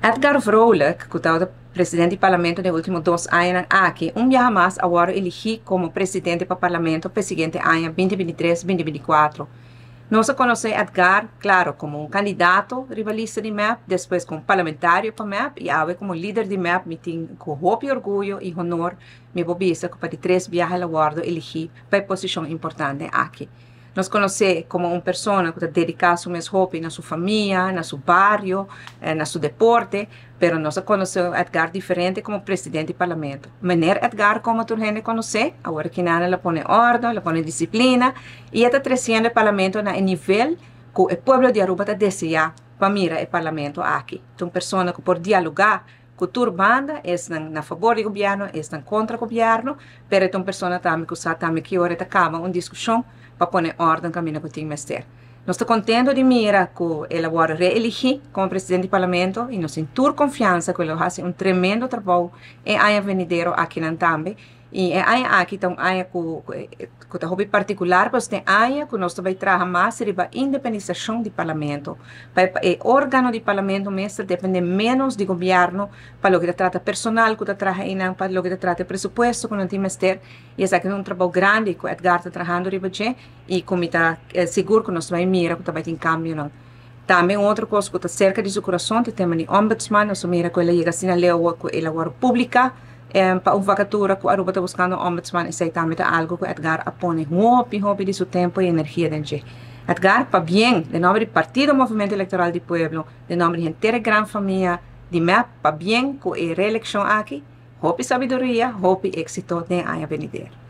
Edgar Vrolijk, que estava presidente do parlamento nos últimos 2 anos aqui, dia mais agora elegi como presidente para o parlamento para o seguinte ano, 2023-2024. Nós conhecemos Edgar, claro, como candidato rivalista de MEP, depois como parlamentário para MEP e agora como líder de MEP, me tem com muito orgulho e honor, me bobista que para 3 viagens agora elegi para a posição importante aqui. Nós conhecemos como uma pessoa que está dedicada a seus hobbies na sua família, na seu bairro, na seu deporte, mas nós conhecemos Edgar diferente como presidente do parlamento. Maneira Edgar, como tu gente conhece, agora que nada, ela põe ordem, ela põe disciplina, e está trazendo o parlamento na nível que o povo de Aruba está desejando para mirar o parlamento aqui. Então, pessoa que pode dialogar, cultura banda, é na favor do governo, é contra o governo, mas é uma pessoa também que sabe também que hora está uma discussão para pôr ordem no caminho que tem que ter. Nós estamos contentes de mirar que ele agora reelegi como presidente do parlamento e nós temos confiança que ele faz tremendo trabalho em ano venidero aqui na Tambe. E é aqui tem que é hobby particular, mas tem que nós também trabalhar mais sobre a independização do parlamento. O órgão do parlamento mesmo depende menos do governo para o que trata personal, que trabalha para o que trata presupuesto, que não tem mestre. E esse é um trabalho grande que o Edgar está trabalhando e como está seguro que nós vamos mirar que também tem cambio. Não. Também outra coisa que está cerca de seu coração, que temos o ombudsman, nós mira que ele chega assim a lei que ele agora publica. Para uma vacatura que a Aruba está buscando um ombudsman, isso também é algo que Edgar apone hobby de seu tempo e energia dentro. Edgar, para bem, de nome do Partido Movimento Eleitoral do Pueblo, de nome de inteira grande família, de MEP, para bem com a reeleição aqui, hobby sabedoria, hobby êxito de ano venidero.